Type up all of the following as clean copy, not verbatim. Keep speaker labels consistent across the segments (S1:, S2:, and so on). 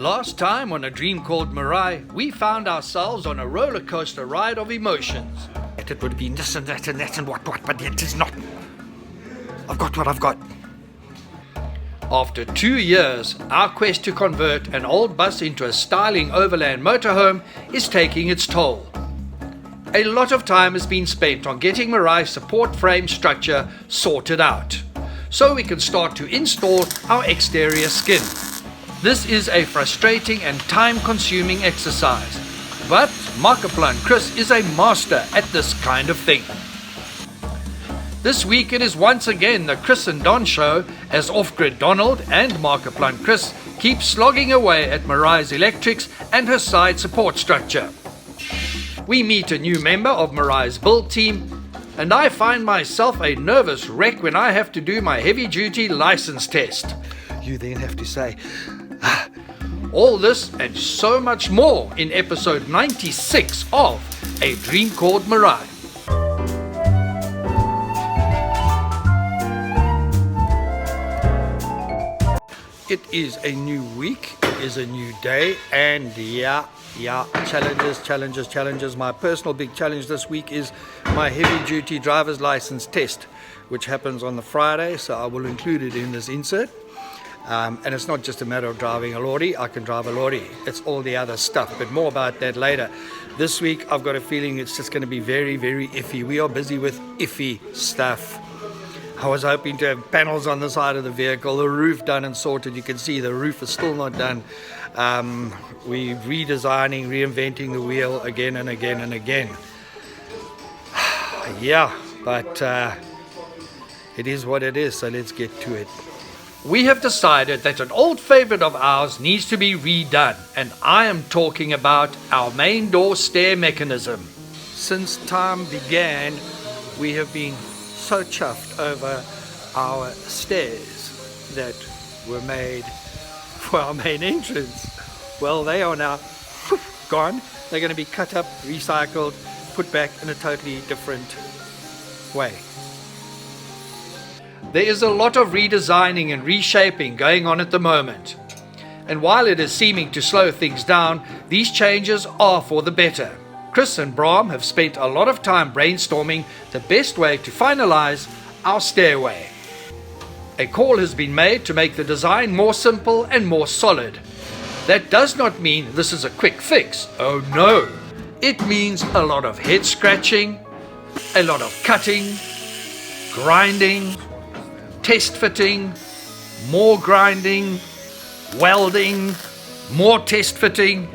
S1: Last time on A Dream Called Mirai, we found ourselves on a roller coaster ride of emotions.
S2: It would be this and that and that and what, but it is not. I've got what I've got.
S1: After 2 years, our quest to convert an old bus into a styling overland motorhome is taking its toll. A lot of time has been spent on getting Mirai's support frame structure sorted out, so we can start to install our exterior skin. This is a frustrating and time-consuming exercise, but Markiplier Chris is a master at this kind of thing. This week it is once again the Chris and Don show as Off-Grid Donald and Markiplier Chris keep slogging away at Mirai's electrics and her side support structure. We meet a new member of Mirai's build team, and I find myself a nervous wreck when I have to do my heavy-duty license test.
S2: You then have to say,
S1: All this and so much more in episode 96 of A Dream Called Mirai.
S2: it is a new week, it is a new day, and challenges. My personal big challenge this week is my heavy-duty driver's license test, which happens on the Friday, so I will include it in this insert. And it's not just a matter of driving a lorry. I can drive a lorry. It's all the other stuff, but more about that later. This week, I've got a feeling it's just going to be very, very iffy. We are busy with iffy stuff. I was hoping to have panels on the side of the vehicle, the roof done and sorted. You can see the roof is still not done. We're redesigning, reinventing the wheel again and again and again. Yeah, but it is what it is, so let's get to it.
S1: We have decided that an old favorite of ours needs to be redone, and I am talking about our main door stair mechanism.
S2: Since time began, we have been so chuffed over our stairs that were made for our main entrance. Well, they are now gone. They're going to be cut up, recycled, put back in a totally different way.
S1: There is a lot of redesigning and reshaping going on at the moment. And while it is seeming to slow things down, these changes are for the better. Chris and Brahm have spent a lot of time brainstorming the best way to finalize our stairway. A call has been made to make the design more simple and more solid. That does not mean this is a quick fix. Oh no! It means a lot of head scratching, a lot of cutting, grinding, test fitting, more grinding, welding, more test fitting.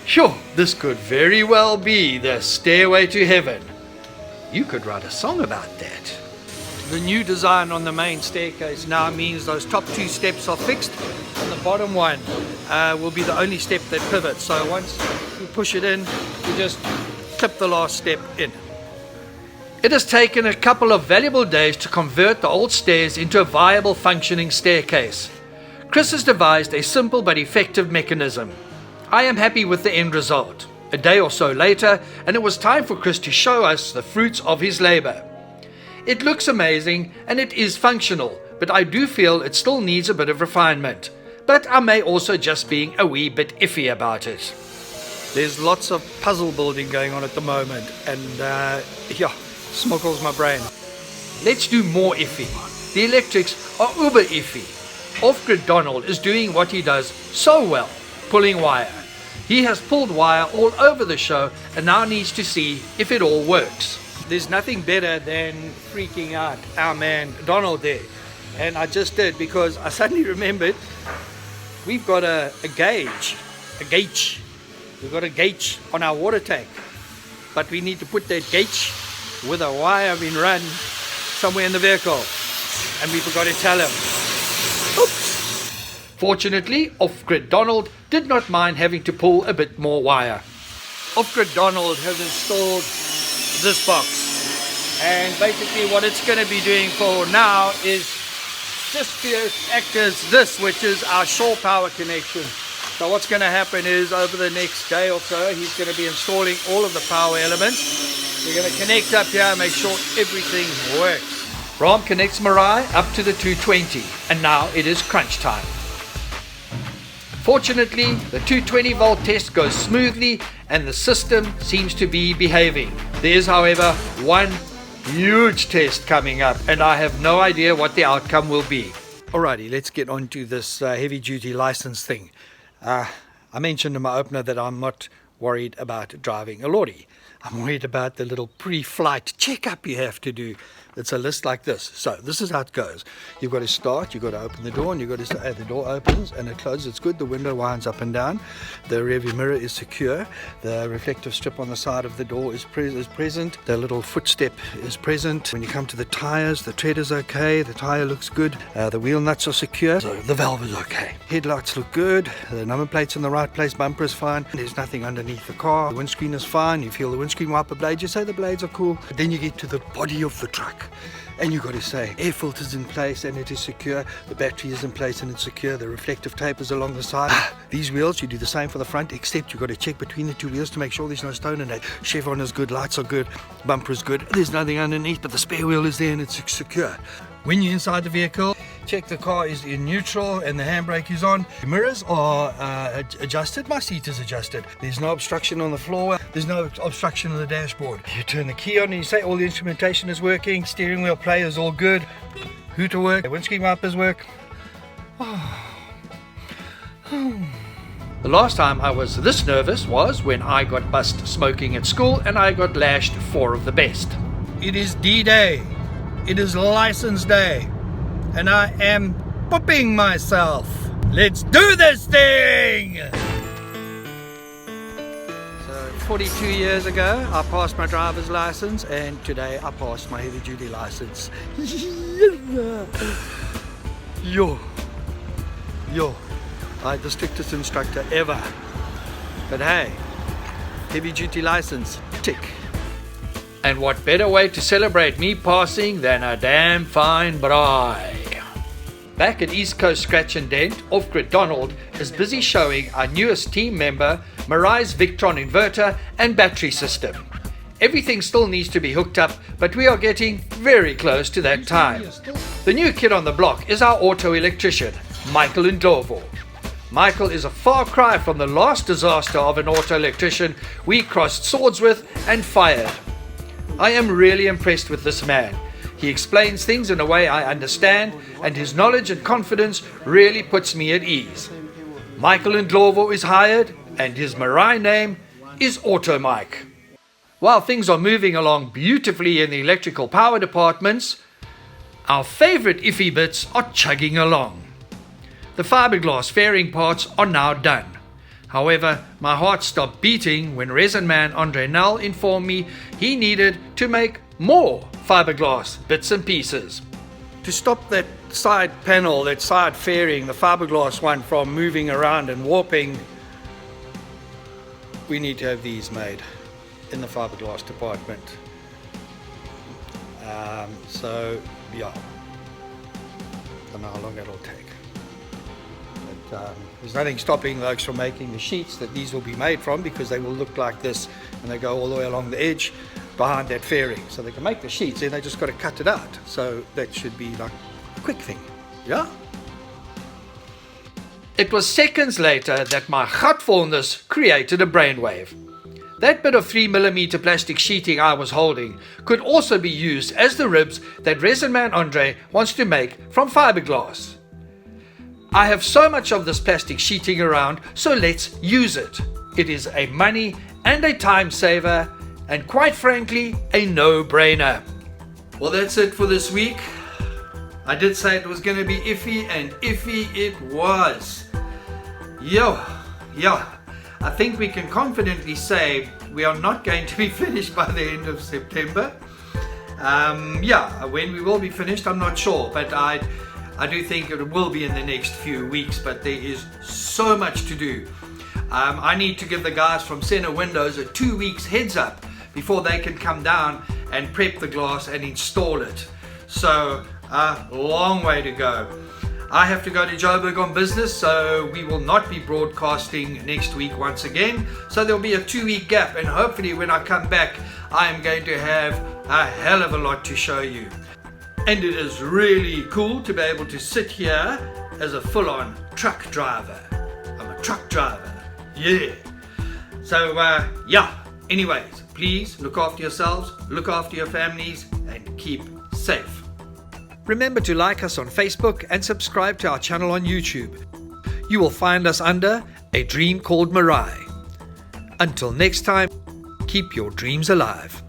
S1: Sure, this could very well be the stairway to heaven. You could write a song about that.
S2: The new design on the main staircase now means those top two steps are fixed, and the bottom one will be the only step that pivots. So once you push it in, you just clip the last step in.
S1: It has taken a couple of valuable days to convert the old stairs into a viable functioning staircase. Chris has devised a simple but effective mechanism. I am happy with the end result. A day or so later, and it was time for Chris to show us the fruits of his labor. It looks amazing and it is functional, but I do feel it still needs a bit of refinement. But I may also just be a wee bit iffy about it.
S2: There's lots of puzzle building going on at the moment, and smuggles my brain.
S1: Let's do more iffy. The electrics are uber iffy. Off-Grid Donald is doing what he does so well, pulling wire. He has pulled wire all over the show and now needs to see if it all works.
S2: There's nothing better than freaking out our man Donald there. And I just did, because I suddenly remembered we've got a gauge. We've got a gauge on our water tank. But we need to put that gauge with a wire being run somewhere in the vehicle, and we forgot to tell him. Oops.
S1: Fortunately, Off-Grid Donald did not mind having to pull a bit more wire.
S2: Off-Grid Donald has installed this box, and basically what it's going to be doing for now is just to act as this, which is our shore power connection. So what's going to happen is over the next day or so, he's going to be installing all of the power elements. We're going to connect up here and make sure everything works.
S1: Brahm connects Mirai up to the 220, and now it is crunch time. Fortunately, the 220-volt test goes smoothly and the system seems to be behaving. There is, however, one huge test coming up and I have no idea what the outcome will be.
S2: Alrighty, let's get on to this heavy duty license thing. I mentioned in my opener that I'm not worried about driving a lorry. I'm worried about the little pre-flight checkup you have to do. It's a list like this. So this is how it goes. You've got to start, you've got to open the door, and you've got to the door opens and it closes. It's good. The window winds up and down. The rearview mirror is secure. The reflective strip on the side of the door is present. The little footstep is present. When you come to the tires, the tread is okay. The tire looks good. The wheel nuts are secure. So the valve is okay. Headlights look good. The number plate's in the right place. Bumper is fine. There's nothing underneath the car. The windscreen is fine. You feel the windscreen wiper blades. You say the blades are cool. But then you get to the body of the truck. And you've got to say, air filter's in place and it is secure, the battery is in place and it's secure, the reflective tape is along the side. These wheels, you do the same for the front, except you've got to check between the two wheels to make sure there's no stone in it. Chevron is good, lights are good, bumper is good, there's nothing underneath, but the spare wheel is there and it's secure. When you're inside the vehicle, check the car is in neutral and the handbrake is on. The mirrors are adjusted, my seat is adjusted. There's no obstruction on the floor, there's no obstruction on the dashboard. You turn the key on and you say all the instrumentation is working, steering wheel play is all good, hooter work, the windscreen wipers work.
S1: The last time I was this nervous was when I got bust smoking at school and I got lashed 4 of the best.
S2: It is D-Day, it is license day, and I am pooping myself. Let's do this thing! So 42 years ago I passed my driver's license and today I passed my heavy duty license. Yo, I'm the strictest instructor ever. But hey, heavy duty license, tick.
S1: And what better way to celebrate me passing than a damn fine braai. Back at East Coast Scratch and Dent, Off-Grid Donald is busy showing our newest team member Marai's Victron inverter and battery system. Everything still needs to be hooked up, but we are getting very close to that time. The new kid on the block is our auto electrician, Michael Ndlovu. Michael is a far cry from the last disaster of an auto electrician we crossed swords with and fired. I am really impressed with this man. He explains things in a way I understand, and his knowledge and confidence really puts me at ease. Michael Ndlovu is hired, and his Marai name is Auto Mike. While things are moving along beautifully in the electrical power departments, our favorite Iffy bits are chugging along. The fiberglass fairing parts are now done. However, my heart stopped beating when resin man Andre Null informed me he needed to make more fiberglass bits and pieces.
S2: To stop that side panel, that side fairing, the fiberglass one, from moving around and warping, we need to have these made in the fiberglass department. So yeah, I don't know how long it'll take. But there's nothing stopping folks from making the sheets that these will be made from, because they will look like this and they go all the way along the edge behind that fairing. So they can make the sheets, then they just got to cut it out. So that should be like a quick thing. Yeah?
S1: It was seconds later that my gutfulness created a brainwave. That bit of 3mm plastic sheeting I was holding could also be used as the ribs that resin man Andre wants to make from fiberglass. I have so much of this plastic sheeting around, so let's use it. It is a money and a time saver, and quite frankly, a no-brainer. Well, that's it for this week. I did say it was going to be iffy, and iffy it was. Yeah, I think we can confidently say we are not going to be finished by the end of September. When we will be finished, I'm not sure, but I do think it will be in the next few weeks, but there is so much to do. I need to give the guys from Center Windows a 2 weeks heads up before they can come down and prep the glass and install it. So a long way to go. I have to go to Joburg on business, so we will not be broadcasting next week once again. So there'll be a 2 week gap, and hopefully when I come back, I am going to have a hell of a lot to show you. And it is really cool to be able to sit here as a full-on truck driver. I'm a
S2: driver. Yeah. So, anyways, please look after yourselves, look after your families, and keep safe.
S1: Remember to like us on Facebook and subscribe to our channel on YouTube. You will find us under A Dream Called Mirai. Until next time, keep your dreams alive.